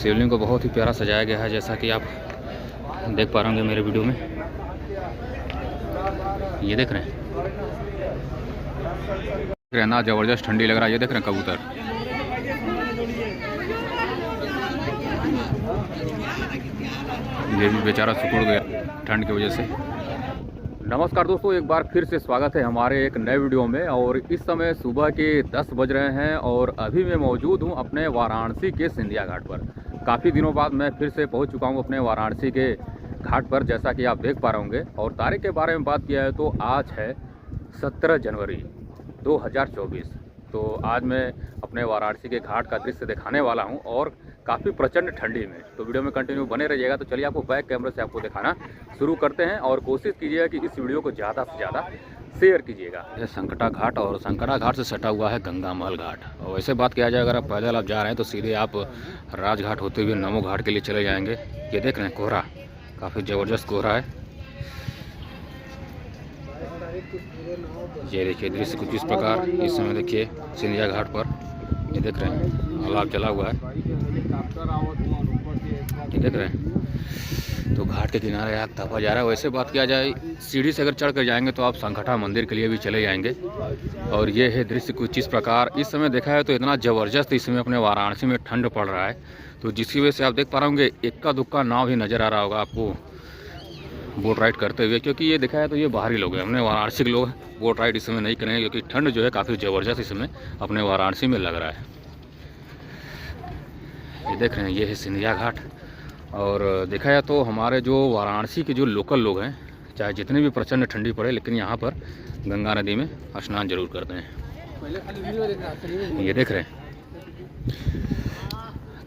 शिवलिंग को बहुत ही प्यारा सजाया गया है, जैसा कि आप देख पा रहे होंगे मेरे वीडियो में। ये देख रहे हैं ना, ज़बरदस्त ठंडी लग रहा है। ये देख रहे हैं कबूतर, ये भी बेचारा सिकुड़ गया ठंड की वजह से। नमस्कार दोस्तों, एक बार फिर से स्वागत है हमारे एक नए वीडियो में। और इस समय सुबह के 10 बज रहे हैं और अभी मैं मौजूद हूं अपने वाराणसी के सिंधिया घाट पर। काफ़ी दिनों बाद मैं फिर से पहुंच चुका हूं अपने वाराणसी के घाट पर, जैसा कि आप देख पा रहे होंगे। और तारीख के बारे में बात किया है तो आज है 17 जनवरी 2024। तो आज मैं अपने वाराणसी के घाट का दृश्य दिखाने वाला हूँ और काफ़ी प्रचंड ठंडी में। तो वीडियो में कंटिन्यू बने रहिएगा। तो चलिए आपको बैक कैमरे से आपको दिखाना शुरू करते हैं और कोशिश कीजिएगा कि इस वीडियो को ज़्यादा से ज़्यादा शेयर कीजिएगा। यह संकटा घाट और संकटा घाट से सटा हुआ है गंगा महल घाट। और वैसे बात किया जाए, अगर आप पैदल आप जा रहे हैं तो सीधे आप राजघाट होते हुए नमो घाट के लिए चले जाएंगे। ये देख रहे हैं कोहरा, काफ़ी ज़बरदस्त कोहरा है। ये देखिए दृश्य कुछ इस प्रकार इस समय देखिए सिंधिया घाट पर। ये देख रहे हैं अलाव जला हुआ है, ये देख रहे हैं। तो घाट के किनारे आग तापा जा रहा है। वैसे बात किया जाए, सीढ़ी से अगर चढ़ कर जाएंगे तो आप संकटा मंदिर के लिए भी चले जाएंगे। और ये है दृश्य कुछ इस प्रकार इस समय देखा है। तो इतना ज़बरदस्त इस समय अपने वाराणसी में ठंड पड़ रहा है, तो जिसकी वजह से आप देख पा रहे होंगे इक्का दुक्का नाव ही नज़र आ रहा होगा आपको बोट राइड करते हुए। क्योंकि ये देखा है तो ये बाहरी लोग हैं, अपने वाराणसी के लोग बोट राइड इस समय नहीं करेंगे, क्योंकि ठंड जो है काफ़ी ज़बरदस्त इस समय अपने वाराणसी में लग रहा है। ये देख रहे हैं ये है सिंधिया घाट। और देखा जाए तो हमारे जो वाराणसी के जो लोकल लोग हैं, चाहे जितनी भी प्रचंड ठंडी पड़े, लेकिन यहाँ पर गंगा नदी में स्नान जरूर करते हैं। ये देख रहे हैं,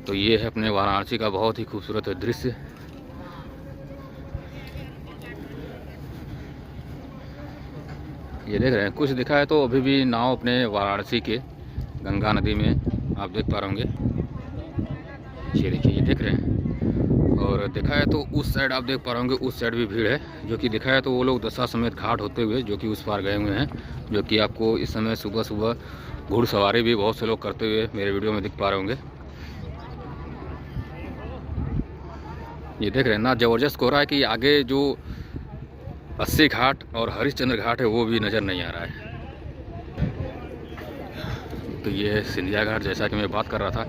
तो ये है अपने वाराणसी का बहुत ही खूबसूरत दृश्य। ये देख रहे हैं कुछ दिखा है तो अभी भी नाव अपने वाराणसी के गंगा नदी में आप देख पा रहे होंगे। ये देखिए, ये देख रहे हैं। और देखा है तो उस साइड आप देख पा रहे होंगे, उस साइड भी भीड़ है। जो कि दिखा है तो वो लोग दशा समेत घाट होते हुए जो कि उस पार गए हुए हैं। जो कि आपको इस समय सुबह सुबह घुड़सवारी भी बहुत से लोग करते हुए मेरे वीडियो में दिख पा रहे होंगे। ये देख रहे हैं ना, ज़बरदस्त कोहरा है कि आगे जो 80 घाट और हरिश्चंद्र घाट है वो भी नज़र नहीं आ रहा है। तो ये है सिंधिया घाट, जैसा कि मैं बात कर रहा था।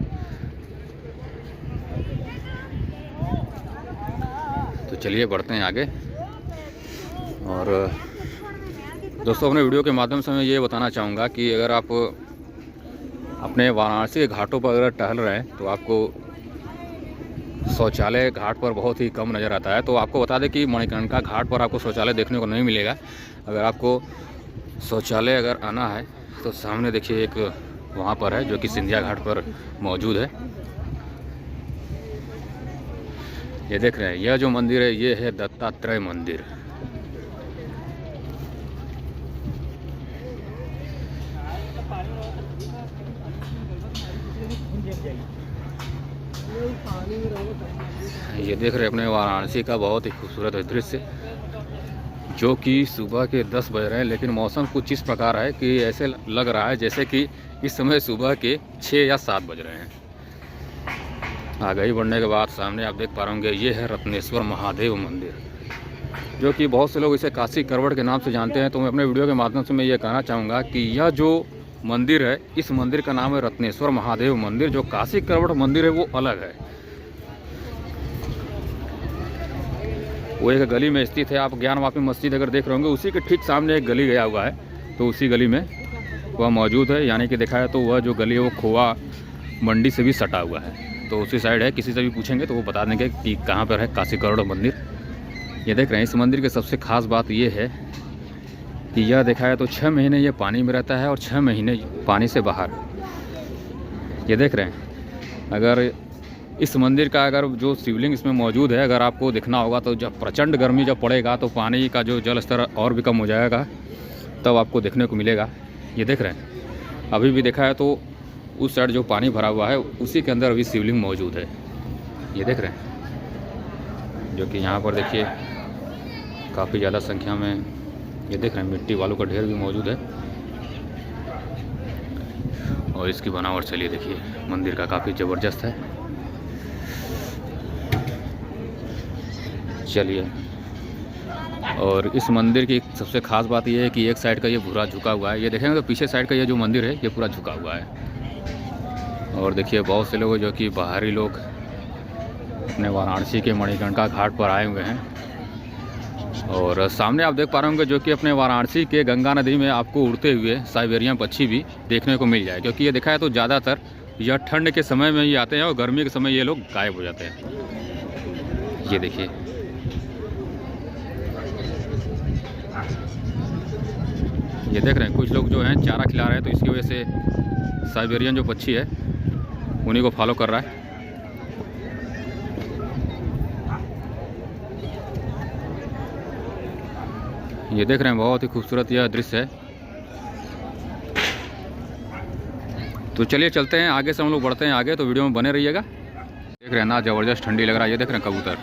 तो चलिए बढ़ते हैं आगे। और दोस्तों, अपने वीडियो के माध्यम से मैं ये बताना चाहूँगा कि अगर आप अपने वाराणसी के घाटों पर अगर टहल रहे हैं तो आपको शौचालय घाट पर बहुत ही कम नज़र आता है। तो आपको बता दें कि मणिकर्णिका घाट पर आपको शौचालय देखने को नहीं मिलेगा। अगर आपको शौचालय अगर आना है तो सामने देखिए एक वहाँ पर है, जो कि सिंधिया घाट पर मौजूद है। ये देख रहे हैं, यह जो मंदिर है ये है दत्तात्रेय मंदिर। ये देख रहे हैं अपने वाराणसी का बहुत ही खूबसूरत दृश्य, जो कि सुबह के 10 बज रहे हैं। लेकिन मौसम कुछ इस प्रकार है कि ऐसे लग रहा है जैसे कि इस समय सुबह के 6 या 7 बज रहे हैं। आगे ही बढ़ने के बाद सामने आप देख पा रहे होंगे ये है रत्नेश्वर महादेव मंदिर, जो कि बहुत से लोग इसे काशी करवट के नाम से जानते हैं। तो मैं अपने वीडियो के माध्यम से मैं ये कहना चाहूँगा कि यह जो मंदिर है, इस मंदिर का नाम है रत्नेश्वर महादेव मंदिर। जो काशी करवट मंदिर है वो अलग है, वो एक गली में स्थित है। आप ज्ञानवापी मस्जिद अगर देख रहे होंगे, उसी के ठीक सामने एक गली गया हुआ है, तो उसी गली में वह मौजूद है। यानी कि देखा है तो वह जो गली है वो खोवा मंडी से भी सटा हुआ है, तो उसी साइड है। किसी से भी पूछेंगे तो वो बता देंगे कि कहाँ पर है काशी करवट मंदिर। ये देख रहे हैं, इस मंदिर की सबसे खास बात ये है कि यह देखा है तो 6 महीने ये पानी में रहता है और 6 महीने पानी से बाहर। ये देख रहे हैं, अगर इस मंदिर का अगर जो शिवलिंग इसमें मौजूद है, अगर आपको दिखना होगा तो जब प्रचंड गर्मी जब पड़ेगा तो पानी का जो जल स्तर और भी कम हो जाएगा, तब आपको देखने को मिलेगा। ये देख रहे हैं, अभी भी देखा है तो उस साइड जो पानी भरा हुआ है उसी के अंदर अभी शिवलिंग मौजूद है। ये देख रहे हैं, जो कि यहाँ पर देखिए काफ़ी ज़्यादा संख्या में ये देख रहे हैं मिट्टी वालों का ढेर भी मौजूद है। और इसकी बनावट चलिए देखिए मंदिर का काफ़ी ज़बरदस्त है। चलिए, और इस मंदिर की सबसे ख़ास बात यह है कि एक साइड का ये पूरा झुका हुआ है। ये देखेंगे तो पीछे साइड का ये जो मंदिर है ये पूरा झुका हुआ है। और देखिए बहुत से लोग जो कि बाहरी लोग अपने वाराणसी के मणिकर्णिका घाट पर आए हुए हैं। और सामने आप देख पा रहे होंगे जो कि अपने वाराणसी के गंगा नदी में आपको उड़ते हुए साइबेरियन पक्षी भी देखने को मिल जाए, क्योंकि ये देखा है तो ज़्यादातर यह ठंड के समय में ही आते हैं और गर्मी के समय ये लोग गायब हो जाते हैं। ये देखिए, ये देख रहे हैं कुछ लोग जो हैं चारा खिला रहे हैं, तो इसकी वजह से साइबेरियन जो पक्षी है उन्हीं को फॉलो कर रहा है। ये देख रहे हैं बहुत ही खूबसूरत यह दृश्य है। तो चलिए चलते हैं आगे से, हम लोग बढ़ते हैं आगे, तो वीडियो में बने रहिएगा। देख रहे हैं ना ज़बरदस्त ठंडी लग रहा है। ये देख रहे हैं कबूतर,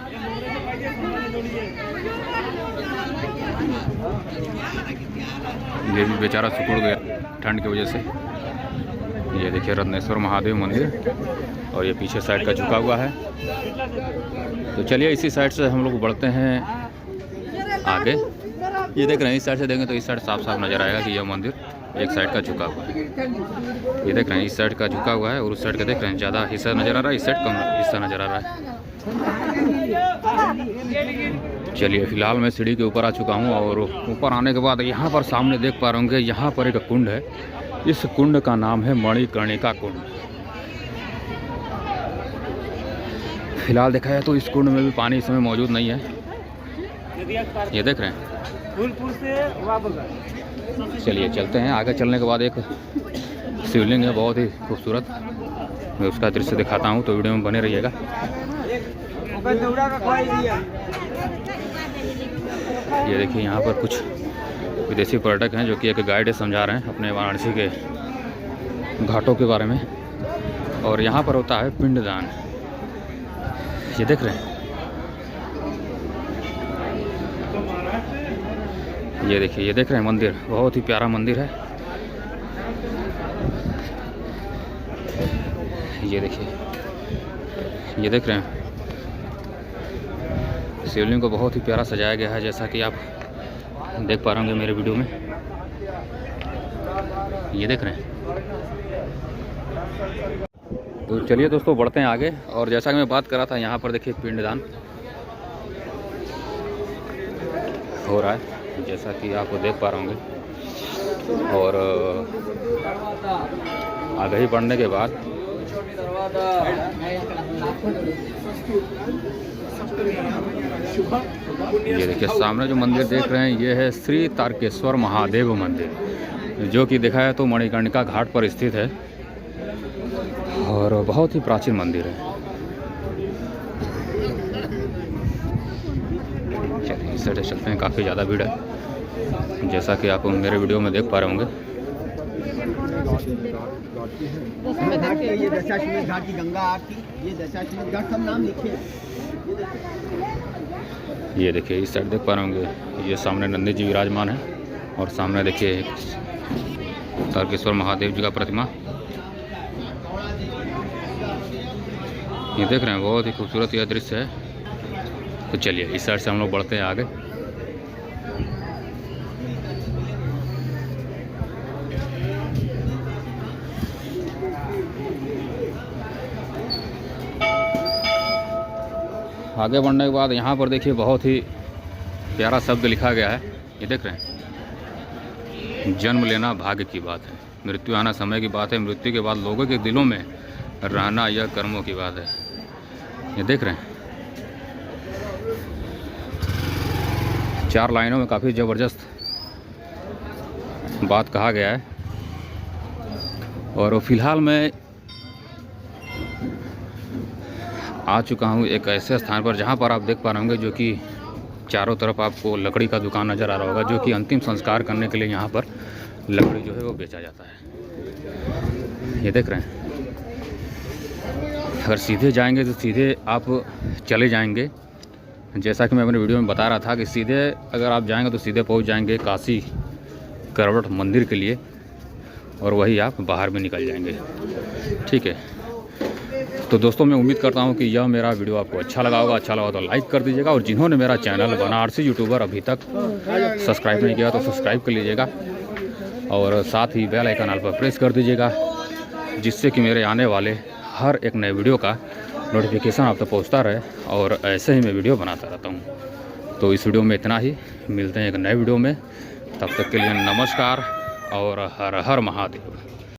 ये भी बेचारा सिकुड़ गया ठंड की वजह से। ये देखिए रत्नेश्वर महादेव मंदिर, और ये पीछे साइड का झुका हुआ है। तो चलिए इसी साइड से हम लोग बढ़ते हैं आगे। ये देख रहे हैं इस साइड से देखेंगे तो इस साइड साफ साफ नज़र आएगा कि यह मंदिर एक साइड का झुका हुआ है। ये देख रहे हैं इस साइड का झुका हुआ है और उस साइड का देख रहे हैं ज़्यादा हिस्सा नज़र आ रहा है, इस साइड कम हिस्सा नज़र आ रहा है। चलिए फिलहाल मैं सीढ़ी के ऊपर आ चुका हूँ, और ऊपर आने के बाद यहाँ पर सामने देख पा रहे होंगे यहाँ पर एक कुंड है। इस कुंड का नाम है मणिकर्णिका कुंड। फिलहाल देखा है तो इस कुंड में भी पानी इस समय मौजूद नहीं है। ये देख रहे हैं। चलिए चलते हैं आगे। चलने के बाद एक शिवलिंग है बहुत ही खूबसूरत, मैं उसका दृश्य दिखाता हूँ, तो वीडियो में बने रहिएगा। ये देखिए यहाँ पर कुछ विदेशी पर्यटक हैं जो कि एक गाइड समझा रहे हैं अपने वाराणसी के घाटों के बारे में। और यहाँ पर होता है पिंडदान। ये देख रहे हैं, ये देखिए, ये देख रहे हैं मंदिर, बहुत ही प्यारा मंदिर है। ये देखिए, ये देख रहे हैं शिवलिंग को बहुत ही प्यारा सजाया गया है, जैसा कि आप देख पा रहे होंगे मेरे वीडियो में। ये देख रहे हैं। तो चलिए दोस्तों बढ़ते हैं आगे। और जैसा कि मैं बात कर रहा था, यहाँ पर देखिए पिंडदान हो रहा है, जैसा कि आप देख पा रहे होंगे। और आगे ही बढ़ने के बाद ये देखिए सामने जो मंदिर देख रहे हैं ये है श्री तारकेश्वर महादेव मंदिर, जो कि देखा है तो मणिकर्णिका घाट पर स्थित है और बहुत ही प्राचीन मंदिर है। चलिए इस साइड चलते हैं, काफ़ी ज़्यादा भीड़ है जैसा कि आप मेरे वीडियो में देख पा रहे होंगे। ये दशाश्वमेध घाट की गंगा आरती, ये दशाश्वमेध घाट सब नाम लिखे। ये देखिए इस साइड देख पा रहे होंगे, ये सामने नंदी जी विराजमान है और सामने देखिए तारकेश्वर महादेव जी का प्रतिमा। ये देख रहे हैं बहुत ही खूबसूरत यह दृश्य है। तो चलिए इस साइड से हम लोग बढ़ते हैं आगे। आगे बढ़ने के बाद यहाँ पर देखिए बहुत ही प्यारा शब्द लिखा गया है। ये देख रहे हैं, जन्म लेना भाग्य की बात है, मृत्यु आना समय की बात है, मृत्यु के बाद लोगों के दिलों में रहना यह कर्मों की बात है। ये देख रहे हैं, 4 लाइनों में काफ़ी ज़बरदस्त बात कहा गया है। और फिलहाल मैं आ चुका हूँ एक ऐसे स्थान पर जहाँ पर आप देख पा रहे होंगे जो कि चारों तरफ आपको लकड़ी का दुकान नज़र आ रहा होगा, जो कि अंतिम संस्कार करने के लिए यहाँ पर लकड़ी जो है वो बेचा जाता है। ये देख रहे हैं, अगर सीधे जाएंगे तो सीधे आप चले जाएंगे, जैसा कि मैं अपने वीडियो में बता रहा था कि सीधे अगर आप जाएंगे तो सीधे पहुँच जाएंगे काशी करवट मंदिर के लिए, और वही आप बाहर भी निकल जाएंगे। ठीक है, तो दोस्तों मैं उम्मीद करता हूँ कि यह मेरा वीडियो आपको अच्छा लगा होगा। अच्छा लगा तो लाइक कर दीजिएगा, और जिन्होंने मेरा चैनल बनारसी यूट्यूबर अभी तक सब्सक्राइब नहीं किया तो सब्सक्राइब कर लीजिएगा, और साथ ही बेल आइकन ऑल पर प्रेस कर दीजिएगा, जिससे कि मेरे आने वाले हर एक नए वीडियो का नोटिफिकेशन आप तक पहुँचता रहे, और ऐसे ही मैं वीडियो बनाता रहता हूँ। तो इस वीडियो में इतना ही, मिलते हैं एक नए वीडियो में। तब तक के लिए नमस्कार और हर हर महादेव।